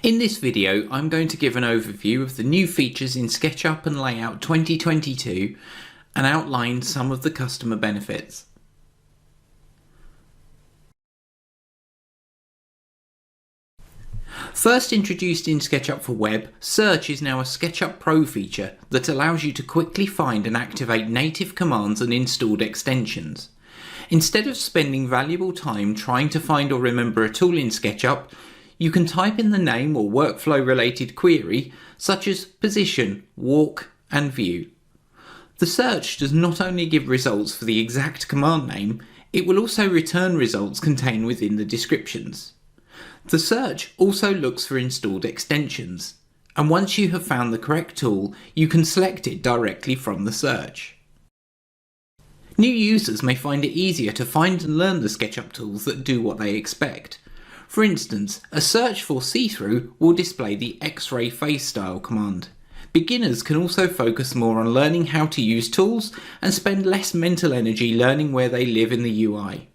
In this video, I'm going to give an overview of the new features in SketchUp and Layout 2022 and outline some of the customer benefits. First introduced in SketchUp for Web, Search is now a SketchUp Pro feature that allows you to quickly find and activate native commands and installed extensions. Instead of spending valuable time trying to find or remember a tool in SketchUp, you can type in the name or workflow related query such as position, walk and view. The search does not only give results for the exact command name, it will also return results contained within the descriptions. The search also looks for installed extensions, and once you have found the correct tool, you can select it directly from the search. New users may find it easier to find and learn the SketchUp tools that do what they expect. For instance, a search for see-through will display the X-ray face style command. Beginners can also focus more on learning how to use tools and spend less mental energy learning where they live in the UI.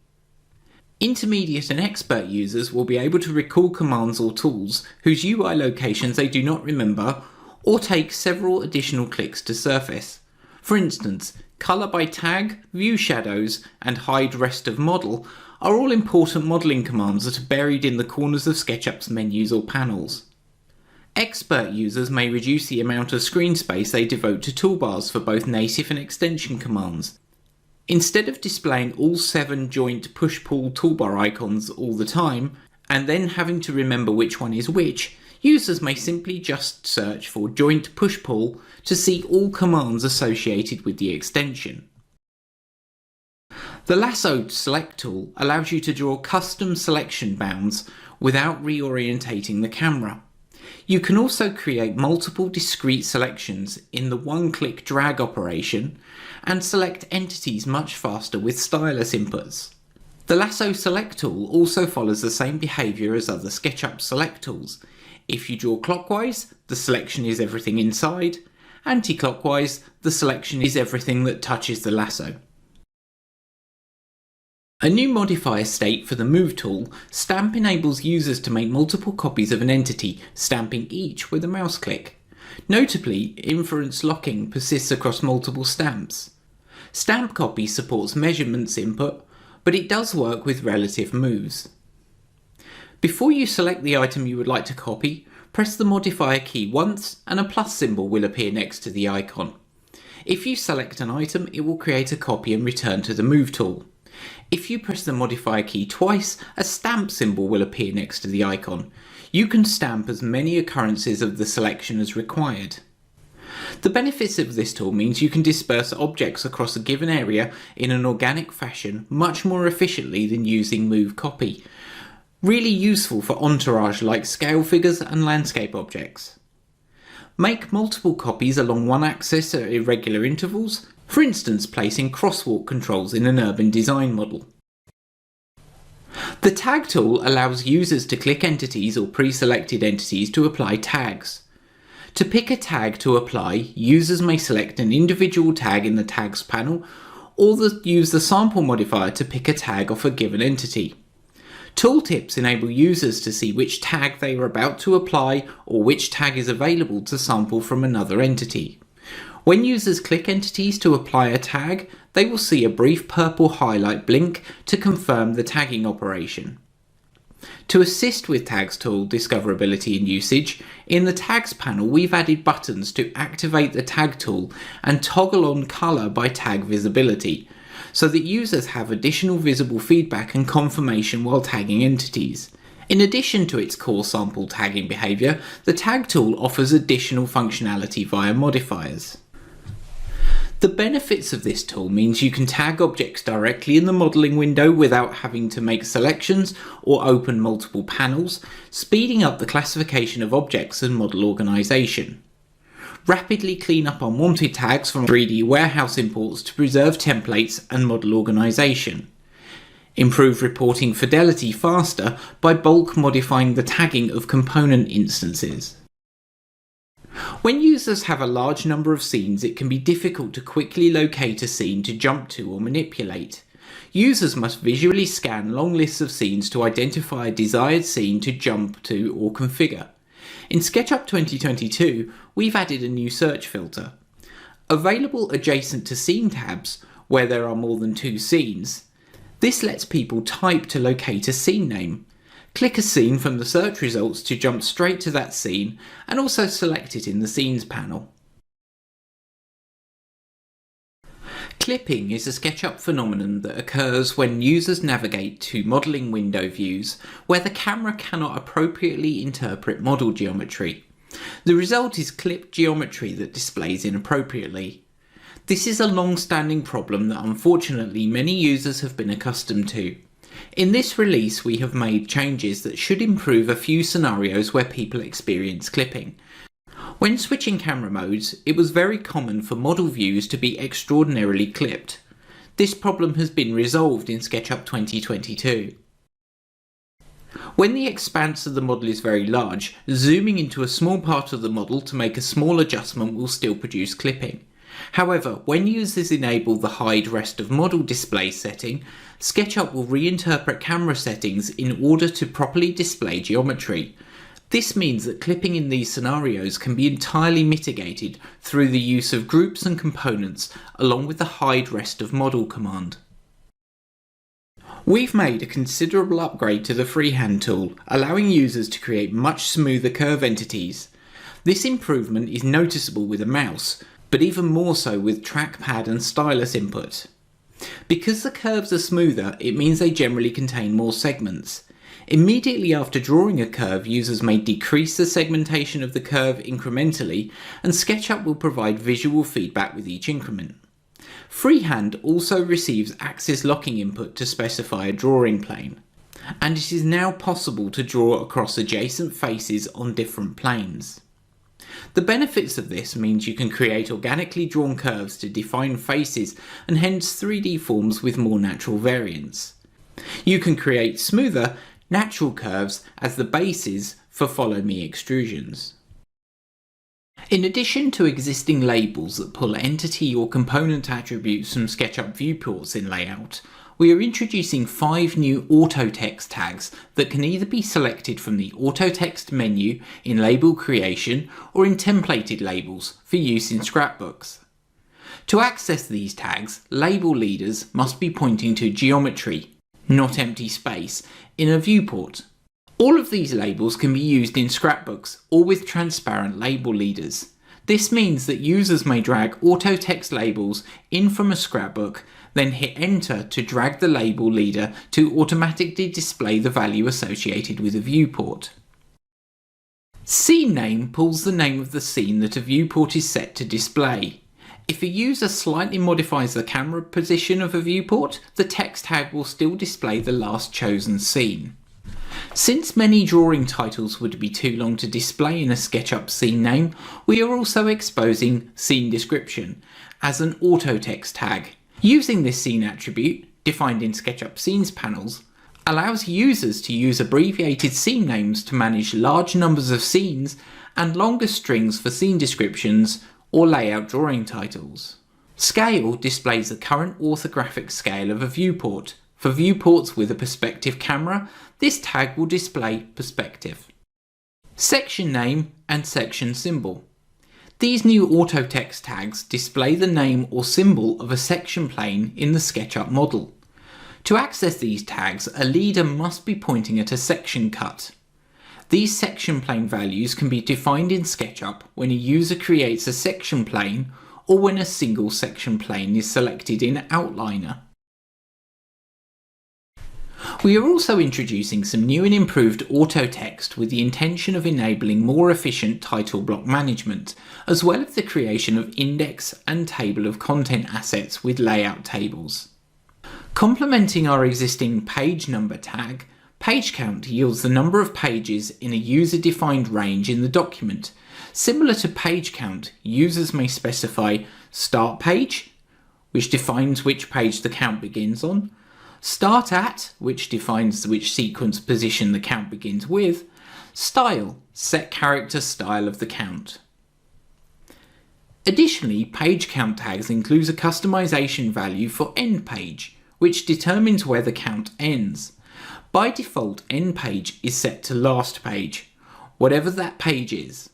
Intermediate and expert users will be able to recall commands or tools whose UI locations they do not remember or take several additional clicks to surface. For instance, colour by tag, view shadows and hide rest of model are all important modelling commands that are buried in the corners of SketchUp's menus or panels. Expert users may reduce the amount of screen space they devote to toolbars for both native and extension commands. Instead of displaying all 7 joint push-pull toolbar icons all the time, and then having to remember which one is which, users may simply just search for joint push-pull to see all commands associated with the extension. The Lasso Select tool allows you to draw custom selection bounds without reorientating the camera. You can also create multiple discrete selections in the one-click drag operation and select entities much faster with stylus inputs. The Lasso Select tool also follows the same behaviour as other SketchUp Select tools. If you draw clockwise, the selection is everything inside. Anti-clockwise, the selection is everything that touches the lasso. A new modifier state for the Move tool, Stamp enables users to make multiple copies of an entity, stamping each with a mouse click. Notably, inference locking persists across multiple stamps. Stamp Copy supports measurements input, but it does work with relative moves. Before you select the item you would like to copy, press the modifier key once and a plus symbol will appear next to the icon. If you select an item, it will create a copy and return to the Move tool. If you press the modifier key twice, a stamp symbol will appear next to the icon. You can stamp as many occurrences of the selection as required. The benefits of this tool means you can disperse objects across a given area in an organic fashion much more efficiently than using Move Copy. Really useful for entourage like scale figures and landscape objects. Make multiple copies along one axis at irregular intervals, for instance placing crosswalk controls in an urban design model. The Tag tool allows users to click entities or pre-selected entities to apply tags. To pick a tag to apply, users may select an individual tag in the Tags panel or use the sample modifier to pick a tag off a given entity. Tooltips enable users to see which tag they are about to apply or which tag is available to sample from another entity. When users click entities to apply a tag, they will see a brief purple highlight blink to confirm the tagging operation. To assist with Tags tool discoverability and usage, in the Tags panel we've added buttons to activate the Tag tool and toggle on colour by tag visibility, so that users have additional visible feedback and confirmation while tagging entities. In addition to its core sample tagging behaviour, the Tag tool offers additional functionality via modifiers. The benefits of this tool means you can tag objects directly in the modelling window without having to make selections or open multiple panels, speeding up the classification of objects and model organisation. Rapidly clean up unwanted tags from 3D warehouse imports to preserve templates and model organisation. Improve reporting fidelity faster by bulk modifying the tagging of component instances. When users have a large number of scenes, it can be difficult to quickly locate a scene to jump to or manipulate. Users must visually scan long lists of scenes to identify a desired scene to jump to or configure. In SketchUp 2022, we've added a new search filter. Available adjacent to scene tabs, where there are more than 2 scenes, this lets people type to locate a scene name. Click a scene from the search results to jump straight to that scene, and also select it in the Scenes panel. Clipping is a SketchUp phenomenon that occurs when users navigate to modelling window views where the camera cannot appropriately interpret model geometry. The result is clipped geometry that displays inappropriately. This is a long-standing problem that unfortunately many users have been accustomed to. In this release, we have made changes that should improve a few scenarios where people experience clipping. When switching camera modes, it was very common for model views to be extraordinarily clipped. This problem has been resolved in SketchUp 2022. When the expanse of the model is very large, zooming into a small part of the model to make a small adjustment will still produce clipping. However, when users enable the Hide Rest of Model display setting, SketchUp will reinterpret camera settings in order to properly display geometry. This means that clipping in these scenarios can be entirely mitigated through the use of groups and components along with the Hide Rest of Model command. We've made a considerable upgrade to the freehand tool, allowing users to create much smoother curve entities. This improvement is noticeable with a mouse, but even more so with trackpad and stylus input. Because the curves are smoother, it means they generally contain more segments. Immediately after drawing a curve, users may decrease the segmentation of the curve incrementally, and SketchUp will provide visual feedback with each increment. Freehand also receives axis locking input to specify a drawing plane, and it is now possible to draw across adjacent faces on different planes. The benefits of this means you can create organically drawn curves to define faces and hence 3D forms with more natural variance. You can create smoother, natural curves as the bases for Follow Me extrusions. In addition to existing labels that pull entity or component attributes from SketchUp viewports in layout, we are introducing 5 new auto text tags that can either be selected from the auto text menu in label creation or in templated labels for use in scrapbooks. To access these tags, label leaders must be pointing to geometry, not empty space, in a viewport. All of these labels can be used in scrapbooks or with transparent label leaders. This means that users may drag auto text labels in from a scrapbook, then hit enter to drag the label leader to automatically display the value associated with a viewport. Scene name pulls the name of the scene that a viewport is set to display. If a user slightly modifies the camera position of a viewport, the text tag will still display the last chosen scene. Since many drawing titles would be too long to display in a SketchUp scene name, we are also exposing scene description as an auto text tag. Using this scene attribute, defined in SketchUp Scenes panels, allows users to use abbreviated scene names to manage large numbers of scenes and longer strings for scene descriptions or layout drawing titles. Scale displays the current orthographic scale of a viewport. For viewports with a perspective camera, this tag will display perspective. Section name and section symbol. These new auto text tags display the name or symbol of a section plane in the SketchUp model. To access these tags, a leader must be pointing at a section cut. These section plane values can be defined in SketchUp when a user creates a section plane or when a single section plane is selected in Outliner. We are also introducing some new and improved auto text with the intention of enabling more efficient title block management, as well as the creation of index and table of content assets with layout tables. Complementing our existing page number tag, page count yields the number of pages in a user-defined range in the document. Similar to page count, users may specify start page, which defines which page the count begins on, start at, which defines which sequence position the count begins with, style, set character style of the count. Additionally, page count tags includes a customization value for end page, which determines where the count ends. By default, end page is set to last page. whatever that page is.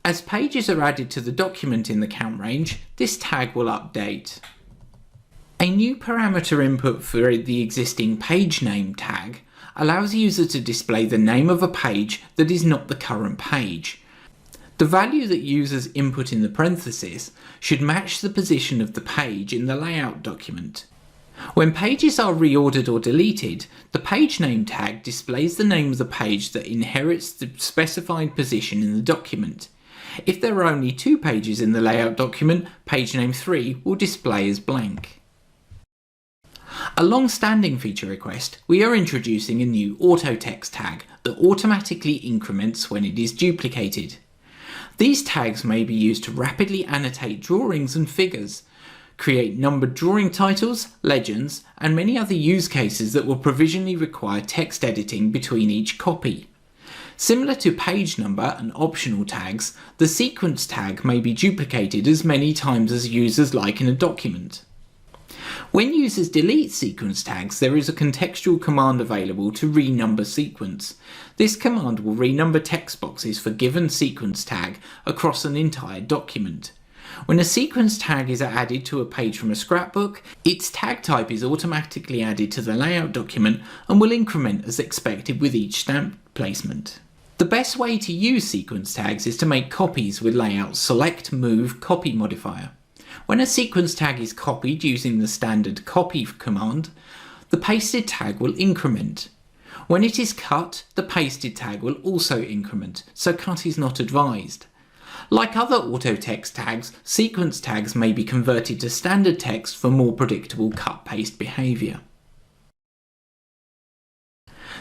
As pages are added to the document in the count range, this tag will update. A new parameter input for the existing page name tag allows the user to display the name of a page that is not the current page. The value that users input in the parentheses should match the position of the page in the layout document. When pages are reordered or deleted, the page name tag displays the name of the page that inherits the specified position in the document. If there are only 2 pages in the layout document, page name 3 will display as blank. A long-standing feature request, we are introducing a new auto text tag that automatically increments when it is duplicated. These tags may be used to rapidly annotate drawings and figures, create numbered drawing titles, legends, and many other use cases that will provisionally require text editing between each copy. Similar to page number and optional tags, the sequence tag may be duplicated as many times as users like in a document. When users delete sequence tags, there is a contextual command available to renumber sequence. This command will renumber text boxes for given sequence tag across an entire document. When a sequence tag is added to a page from a scrapbook, its tag type is automatically added to the layout document and will increment as expected with each stamp placement. The best way to use sequence tags is to make copies with layout's select move copy modifier. When a sequence tag is copied using the standard copy command, the pasted tag will increment. When it is cut, the pasted tag will also increment, so cut is not advised. Like other auto text tags, sequence tags may be converted to standard text for more predictable cut-paste behaviour.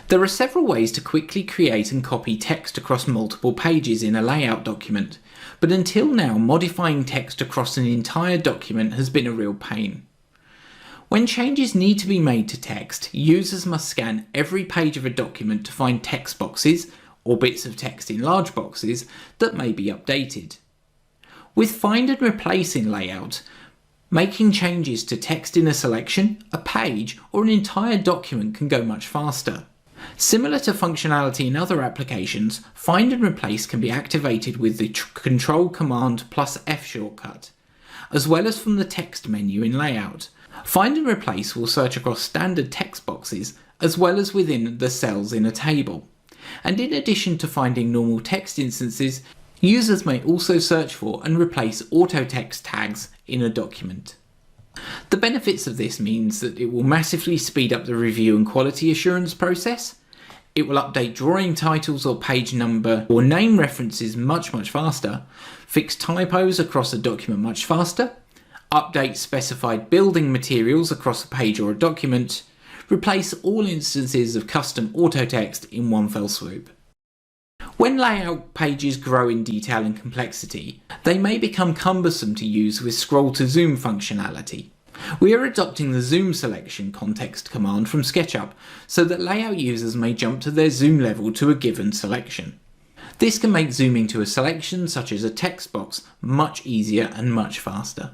There are several ways to quickly create and copy text across multiple pages in a layout document, but until now modifying text across an entire document has been a real pain. When changes need to be made to text, users must scan every page of a document to find text boxes, or bits of text in large boxes, that may be updated. With find and replace in layout, making changes to text in a selection, a page, or an entire document can go much faster. Similar to functionality in other applications, find and replace can be activated with the Control Command plus F shortcut, as well as from the text menu in layout. Find and replace will search across standard text boxes, as well as within the cells in a table. And in addition to finding normal text instances, users may also search for and replace auto text tags in a document. The benefits of this means that it will massively speed up the review and quality assurance process. It will update drawing titles or page number or name references much faster, fix typos across a document much faster, update specified building materials across a page or a document, replace all instances of custom auto text in one fell swoop. When layout pages grow in detail and complexity, they may become cumbersome to use with scroll to zoom functionality. We are adopting the zoom selection context command from SketchUp so that layout users may jump to their zoom level to a given selection. This can make zooming to a selection such as a text box much easier and much faster.